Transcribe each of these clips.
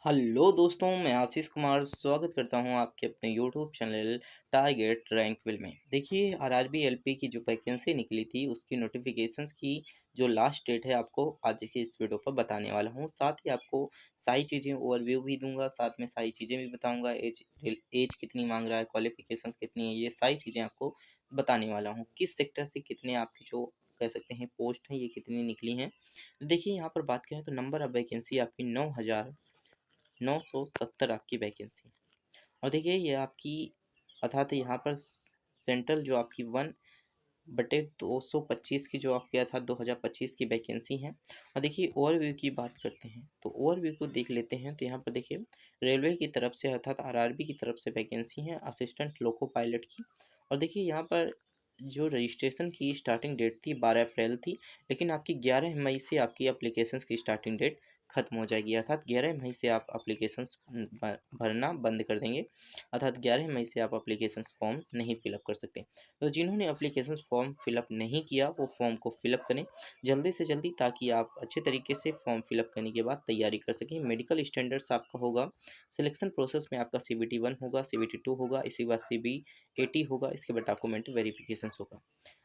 Hello दोस्तों, मैं आशीष कुमार स्वागत करता हूं आपके अपने यूट्यूब चैनल टारगेट रैंकविल में। देखिए, आरआरबी एलपी की जो वैकेंसी निकली थी उसकी नोटिफिकेशंस की जो लास्ट डेट है आपको आज के इस वीडियो पर बताने वाला हूं। साथ ही आपको सारी चीज़ें ओवरव्यू भी दूंगा, साथ में सारी चीज़ें भी बताऊंगा। एज कितनी मांग रहा है, क्वालिफिकेशंस कितनी है, ये सारी चीज़ें आपको बताने वाला हूँ। किस सेक्टर से कितने आपकी जो कह सकते हैं पोस्ट हैं, ये कितनी निकली हैं। देखिए, यहाँ पर बात करें तो नंबर ऑफ वैकेंसी आपकी 9,970 आपकी वैकेंसी। और देखिए ये आपकी अर्थात यहाँ पर सेंट्रल जो आपकी 1/225 की जो आपके अर्थात 2025 की वैकेंसी हैं। और देखिए ओवरव्यू की बात करते हैं तो ओवरव्यू को देख लेते हैं। तो यहाँ पर देखिए रेलवे की तरफ से अर्थात आरआरबी की तरफ से वैकेंसी है असिस्टेंट लोको पायलट की। और देखिए यहाँ पर जो रजिस्ट्रेशन की स्टार्टिंग डेट थी 12 अप्रैल थी, लेकिन आपकी 11 मई से आपकी अप्लीकेशंस की स्टार्टिंग डेट खत्म हो जाएगी। अर्थात 11 मई से आप अप्लीकेशंस भरना बंद कर देंगे। अर्थात 11 मई से आप अप्लीकेशंस फॉर्म नहीं फिलअप कर सकते। तो जिन्होंने अप्लीकेशंस फॉर्म फिलअप नहीं किया वो फॉर्म को फिलअप करें जल्दी से जल्दी, ताकि आप अच्छे तरीके से फॉर्म फिलअप करने के बाद तैयारी कर सकें। मेडिकल स्टैंडर्ड्स आपका होगा, सिलेक्शन प्रोसेस में आपका CBT 1 होगा, CBT 2 होगा, इसी के बाद CBAT होगा, इसके बाद डॉक्यूमेंट वेरिफिकेशन होगा।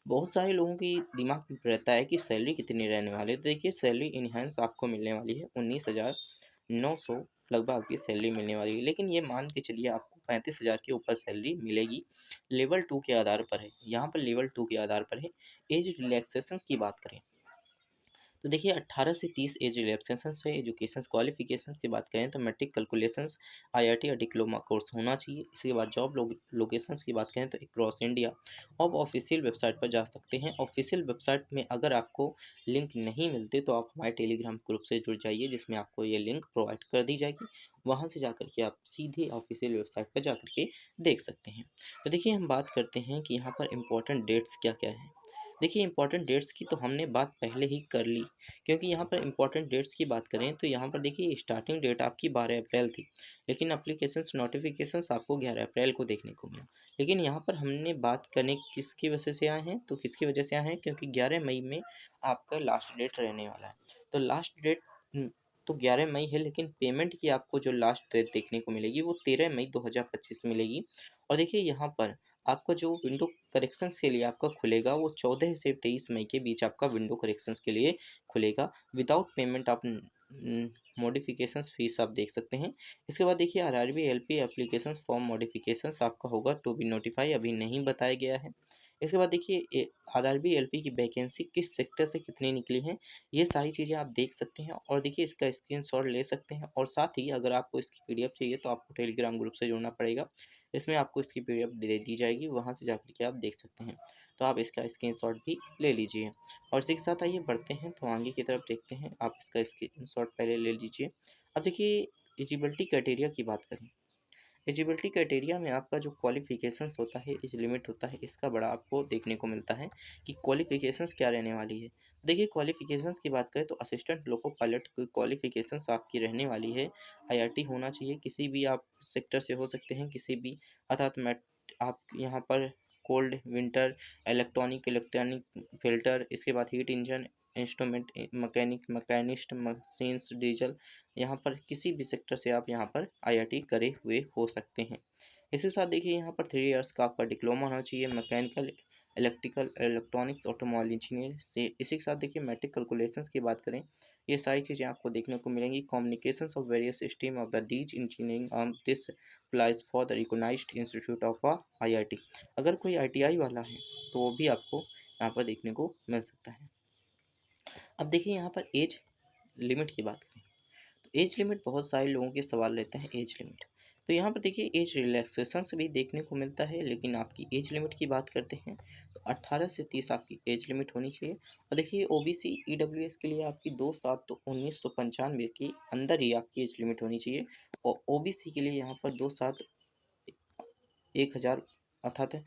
बहुत सारे लोगों की दिमाग में रहता है कि सैलरी कितनी रहने वाली है। तो देखिए सैलरी इनहेंस आपको मिलने वाली है 19,900 लगभग आपकी सैलरी मिलने वाली है। लेकिन ये मान के चलिए आपको 35,000 के ऊपर सैलरी मिलेगी। लेवल 2 के आधार पर है, यहाँ पर लेवल 2 के आधार पर है। एज रिलैक्सेशन की बात करें तो देखिए 18 से 30 एज रिलैक्सेशन है। एजुकेशन क्वालिफिकेशंस की बात करें तो मैट्रिक कैलकुलेशंस IIT या डिप्लोमा कोर्स होना चाहिए। इसके बाद जॉब लोकेशंस की बात करें तो क्रॉस इंडिया आप ऑफिशियल वेबसाइट पर जा सकते हैं। ऑफिशियल वेबसाइट में अगर आपको लिंक नहीं मिलते तो आप हमारे टेलीग्राम ग्रुप से जुड़ जाइए, जिसमें आपको ये लिंक प्रोवाइड कर दी जाएगी। वहाँ से जाकर के आप सीधे ऑफिशियल वेबसाइट पर जाकर के देख सकते हैं। तो देखिए हम बात करते हैं कि यहाँ पर इम्पोर्टेंट डेट्स क्या क्या हैं। देखिए इंपॉर्टेंट डेट्स की तो हमने बात पहले ही कर ली, क्योंकि यहाँ पर इंपॉर्टेंट डेट्स की बात करें तो यहाँ पर देखिए स्टार्टिंग डेट आपकी 12 अप्रैल थी, लेकिन अप्लीकेशंस नोटिफिकेशंस आपको 11 अप्रैल को देखने को मिला। लेकिन यहाँ पर हमने बात करने किसकी वजह से आए हैं, तो किसकी वजह से आए हैं, क्योंकि 11 मई में आपका लास्ट डेट रहने वाला है। तो लास्ट डेट तो 11 मई है, लेकिन पेमेंट की आपको जो लास्ट डेट देखने को मिलेगी वो 13 मई 2025 मिलेगी। और देखिए यहाँ पर आपका जो विंडो करेक्शंस के लिए आपका खुलेगा वो 14 से 23 मई के बीच आपका विंडो करेक्शंस के लिए खुलेगा। विदाउट पेमेंट आप मॉडिफिकेशंस फीस आप देख सकते हैं। इसके बाद देखिए RRB LP applications form modifications आपका होगा टू बी नोटिफाई, अभी नहीं बताया गया है। इसके बाद देखिए आरआरबी एलपी की वैकेंसी किस सेक्टर से कितनी निकली हैं, ये सारी चीज़ें आप देख सकते हैं। और देखिए इसका स्क्रीनशॉट ले सकते हैं। और साथ ही अगर आपको इसकी PDF चाहिए तो आपको टेलीग्राम ग्रुप से जुड़ना पड़ेगा। इसमें आपको इसकी PDF दे दी जाएगी, वहाँ से जाकर के आप देख सकते हैं। तो आप इसका स्क्रीनशॉट भी ले लीजिए। और इसी के साथ आइए बढ़ते हैं तो आगे की तरफ देखते हैं। आप इसका स्क्रीनशॉट पहले ले लीजिए। अब देखिए एलिजिबिलिटी क्राइटेरिया की बात करें। एलिजिबिलिटी क्राइटेरिया में आपका जो क्वालिफिकेशंस होता है, एज लिमिट होता है, इसका बड़ा आपको देखने को मिलता है कि क्वालिफिकेशंस क्या रहने वाली है। देखिए क्वालिफिकेशंस की बात करें तो असिस्टेंट लोको पायलट की क्वालिफिकेशंस आपकी रहने वाली है IIT होना चाहिए। किसी भी आप सेक्टर से हो सकते हैं, किसी भी अर्थात मैट आप यहाँ पर कोल्ड विंटर इलेक्ट्रॉनिक फिल्टर, इसके बाद heat engine instrument machinist machines diesel, यहाँ पर किसी भी सेक्टर से आप यहाँ पर IIT करे हुए हो सकते हैं। इसी के साथ देखिए यहाँ पर 3 इयर्स का आपका डिप्लोमा होना चाहिए mechanical electrical electronics automobile engineer से। इसी के साथ देखिए मैट्रिक कैलकुलेशंस की बात करें, ये सारी चीज़ें आपको देखने को मिलेंगी। Communications of various stream of the these engineering this applies for the recognised institute of IIT। अगर कोई ITI वाला है तो वो भी आपको यहाँ पर देखने को मिल सकता है। अब देखिए यहाँ पर एज लिमिट की बात करें तो एज लिमिट बहुत सारे लोगों के सवाल रहते हैं। एज लिमिट तो यहाँ पर देखिए एज रिलैक्सेशन से भी देखने को मिलता है, लेकिन आपकी एज लिमिट की बात करते हैं तो 18 से 30 आपकी एज लिमिट होनी चाहिए। और देखिए OBC EWS के लिए आपकी 2/7 तो 1995 के अंदर ही आपकी एज लिमिट होनी चाहिए। और OBC के लिए यहाँ पर 2/7 1000 अर्थात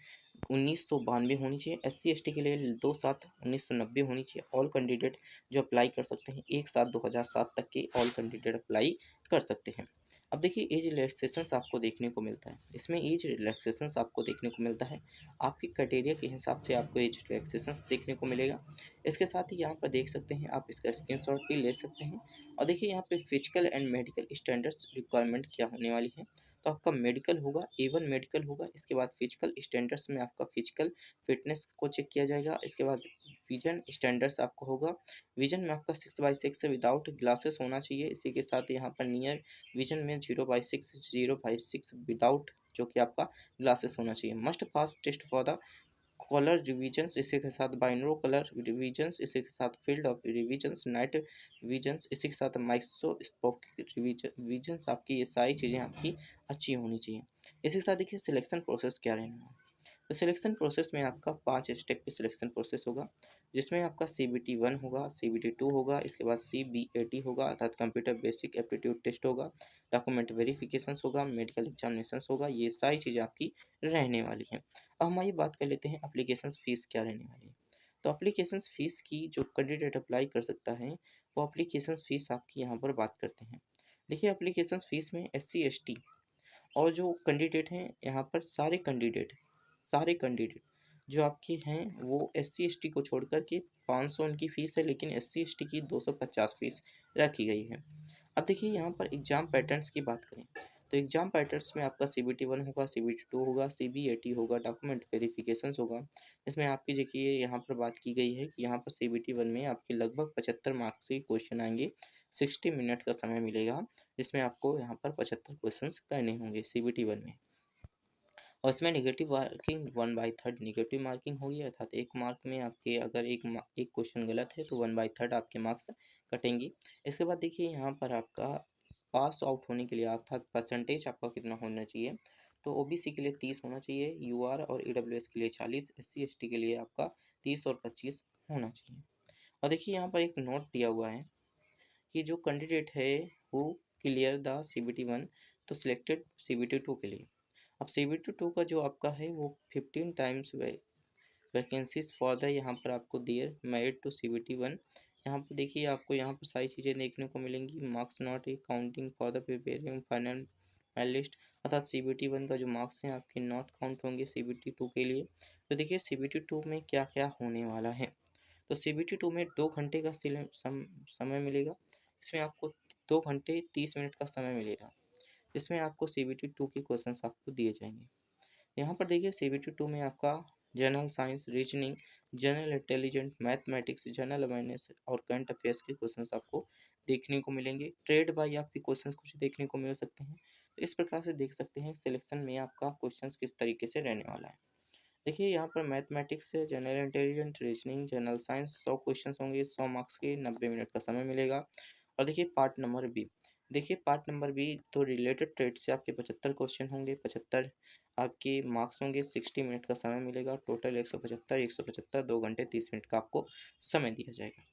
1992 होनी चाहिए। SC ST के लिए 2/7 1990 होनी चाहिए। ऑल कैंडिडेट जो अप्लाई कर सकते हैं 1/7 2007 तक के ऑल कैंडिडेट अप्लाई कर सकते हैं। अब देखिए एज रिलैक्सेशंस आपको देखने को मिलता है, इसमें एज रिलैक्सेशंस आपको देखने को मिलता है, आपके क्राइटेरिया के हिसाब से आपको एज रिलैक्सेशंस देखने को मिलेगा। इसके साथ ही यहाँ पर देख सकते हैं, आप इसका स्क्रीनशॉट भी ले सकते हैं। और देखिए यहाँ पे physical and medical standards requirement क्या होने वाली है। तो आपका मेडिकल होगा, A1 मेडिकल होगा, इसके बाद फिजिकल स्टैंडर्ड्स में आपका फिजिकल फिटनेस को चेक किया जाएगा। इसके बाद विजन स्टैंडर्ड्स आपका होगा, विजन में आपका 6/6 विदाउट ग्लासेस होना चाहिए। इसी के साथ यहाँ पर नियर विजन में 0/6 विदाउट, जो कि आपका ग्लासेस होना चाहिए। Must pass test for the colour revisions, इसी के साथ बाइनरो कलर रिविजन्स, इसी के साथ field of revisions, night visions, इसी के साथ माइक्रोस्कोपिक विजन्स, आपकी ये सारी चीज़ें आपकी अच्छी होनी चाहिए। इसी के साथ देखिए सिलेक्शन प्रोसेस क्या रहने वाला है। तो सिलेक्शन प्रोसेस में आपका 5 स्टेप पे सिलेक्शन प्रोसेस होगा, जिसमें आपका CBT 1 होगा, CBT 2 होगा, इसके बाद CBAT होगा अर्थात कंप्यूटर बेसिक एप्टीट्यूड टेस्ट होगा, डॉक्यूमेंट वेरिफिकेशंस होगा, मेडिकल एग्जामिनेशंस होगा, ये सारी चीज़ें आपकी रहने वाली हैं। अब हम आइए बात कर लेते हैं एप्लीकेशन फ़ीस क्या रहने वाली है। तो एप्लीकेशन फ़ीस की जो कैंडिडेट अप्लाई कर सकता है, वो एप्लीकेशन फ़ीस आपकी यहाँ पर बात करते हैं। देखिए एप्लीकेशन फ़ीस में SC ST और जो कैंडिडेट हैं यहाँ पर सारे कैंडिडेट जो आपके हैं वो SC ST को छोड़ कर के 500 उनकी फ़ीस है, लेकिन SC ST की 250 फ़ीस रखी गई है। अब देखिए यहाँ पर एग्ज़ाम पैटर्न्स की बात करें, तो एग्ज़ाम पैटर्न्स में आपका CBT 1 होगा, CBT 2 होगा, CBAT होगा, डॉक्यूमेंट वेरिफिकेशंस होगा। इसमें आपकी देखिए यहाँ पर बात की गई है कि यहाँ पर CBT 1 में आपके लगभग 75 मार्क्स के क्वेश्चन आएंगे, 60 मिनट का समय मिलेगा, जिसमें आपको यहाँ पर 75 क्वेश्चंस करने होंगे CBT 1 में। और इसमें नेगेटिव मार्किंग 1/3 नेगेटिव मार्किंग होगी, अर्थात एक मार्क में आपके अगर एक क्वेश्चन गलत है तो 1/3 आपके मार्क्स कटेंगे। इसके बाद देखिए यहाँ पर आपका पास आउट होने के लिए अर्थात परसेंटेज आपका कितना होना चाहिए, तो OBC के लिए 30 होना चाहिए, UR और EWS के लिए 40, SC ST के लिए आपका 30 और 25 होना चाहिए। और देखिए यहाँ पर एक नोट दिया हुआ है कि जो कैंडिडेट है वो क्लियर द CBT 1 तो सिलेक्टेड CBT 2 के लिए। अब CBT 2 का जो आपका है वो 15 टाइम्स वैकेंसीज फॉर द यहाँ पर आपको दियर मेरिट टू CBT 1। यहाँ पर देखिए आपको यहाँ पर सारी चीज़ें देखने को मिलेंगी। Marks not a counting for the preparing final list, अर्थात CBT 1 का जो मार्क्स हैं आपके नॉट काउंट होंगे CBT 2 के लिए। तो देखिए CBT 2 में क्या क्या होने वाला है। तो CBT 2 में 2 घंटे का समय मिलेगा, इसमें आपको 2 घंटे 30 मिनट का समय मिलेगा। इसमें आपको CBT 2 के क्वेश्चंस आपको दिए जाएंगे। यहाँ पर देखिए CBT 2 में आपका general science, reasoning, general intelligent, mathematics, general awareness और करंट अफेयर्स के क्वेश्चंस आपको देखने को मिलेंगे। ट्रेड बाई आपके क्वेश्चंस कुछ देखने को मिल सकते हैं। तो इस प्रकार से देख सकते हैं सिलेक्शन में आपका क्वेश्चंस किस तरीके से रहने वाला है। देखिए यहाँ पर मैथमेटिक्स से general intelligent, reasoning, general science 100 questions होंगे, 100 मार्क्स के, 90 मिनट का समय मिलेगा। और देखिए पार्ट नंबर बी, देखिए पार्ट नंबर बी तो रिलेटेड ट्रेड से आपके 75 क्वेश्चन होंगे, 75 आपके मार्क्स होंगे, 60 मिनट का समय मिलेगा, टोटल 175 2 घंटे 30 मिनट का आपको समय दिया जाएगा।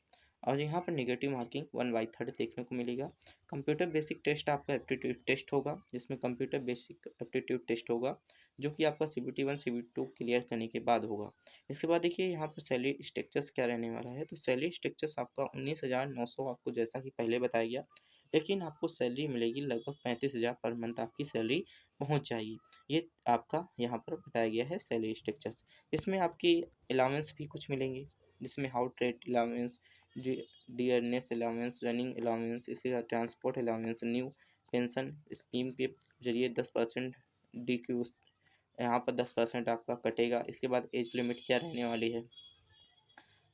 और यहाँ पर नेगेटिव मार्किंग 1/3 देखने को मिलेगा। कंप्यूटर बेसिक टेस्ट आपका एप्टीट्यूड टेस्ट होगा, जिसमें कंप्यूटर बेसिक एप्टीट्यूड टेस्ट होगा, जो कि आपका CBT 1 CBT 2 क्लियर करने के बाद होगा। इसके बाद देखिए यहाँ पर सैलरी स्ट्रक्चर्स क्या रहने वाला है। तो सैलरी स्ट्रक्चर्स आपका 19,900 आपको जैसा कि पहले बताया गया, लेकिन आपको सैलरी मिलेगी लगभग 35,000 पर मंथ आपकी सैलरी पहुँच जाएगी। ये आपका यहाँ पर बताया गया है सैलरी स्ट्रक्चर्स। इसमें आपकी अलाउंस भी कुछ मिलेंगे, जिसमें how trade allowance, dearness allowance, running allowance, इसी का transport allowance, new pension scheme के जरिए 10% DQ, यहाँ पर 10% आपका कटेगा। इसके बाद एज लिमिट क्या रहने वाली है।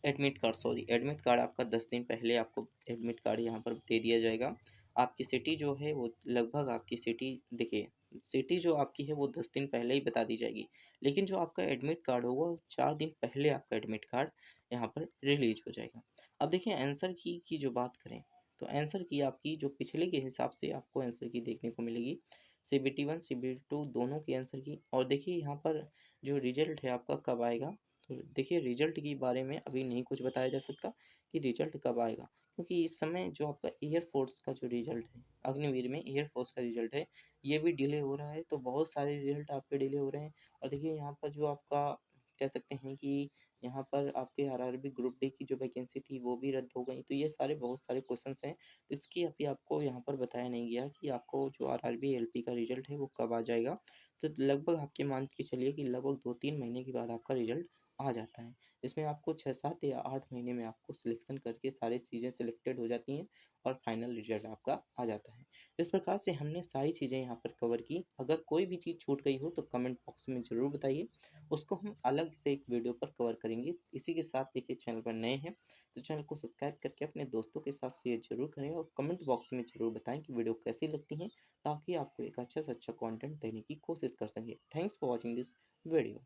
एडमिट कार्ड आपका 10 दिन पहले आपको एडमिट कार्ड यहाँ पर दे दिया जाएगा। आपकी सिटी जो है वो लगभग आपकी सिटी, देखिए सिटी जो आपकी है वो 10 दिन पहले ही बता दी जाएगी, लेकिन जो आपका एडमिट कार्ड होगा वो 4 दिन पहले आपका एडमिट कार्ड यहाँ पर रिलीज हो जाएगा। अब देखिए आंसर की जो बात करें, तो आंसर की आपकी जो पिछले के हिसाब से आपको आंसर की देखने को मिलेगी, CBT 1 CBT 2 दोनों की आंसर की। और देखिए यहाँ पर जो रिजल्ट है आपका कब आएगा, तो देखिए रिजल्ट के बारे में अभी नहीं कुछ बताया जा सकता कि रिजल्ट कब आएगा, क्योंकि इस समय जो आपका एयरफोर्स का जो रिजल्ट है, अग्निवीर में एयरफोर्स का रिजल्ट है, ये भी डिले हो रहा है। तो बहुत सारे रिजल्ट आपके डिले हो रहे हैं। और देखिए यहाँ पर जो आपका कह सकते हैं कि यहाँ पर आपके आरआरबी ग्रुप डी की जो वैकेंसी थी वो भी रद्द हो गई। तो ये सारे बहुत सारे क्वेश्चंस हैं, इसकी अभी आपको यहाँ पर बताया नहीं गया कि आपको जो आरआरबी एलपी का रिज़ल्ट है वो कब आ जाएगा। तो लगभग आपके मान के चलिए कि लगभग 2-3 महीने के बाद आपका रिज़ल्ट आ जाता है। इसमें आपको 6-7 या 8 महीने में आपको सिलेक्शन करके सारी चीज़ें सिलेक्टेड हो जाती हैं और फाइनल रिज़ल्ट आपका आ जाता है। इस प्रकार से हमने सारी चीज़ें यहाँ पर कवर की। अगर कोई भी चीज़ छूट गई हो तो कमेंट बॉक्स में ज़रूर बताइए, उसको हम अलग से एक वीडियो पर कवर करेंगे। इसी के साथ देखिए चैनल पर नए हैं तो चैनल को सब्सक्राइब करके अपने दोस्तों के साथ शेयर ज़रूर करें और कमेंट बॉक्स में ज़रूर बताएँ कि वीडियो कैसी लगती हैं, ताकि आपको एक अच्छा से अच्छा कंटेंट देने की कोशिश कर सकें। Thanks for watching this video.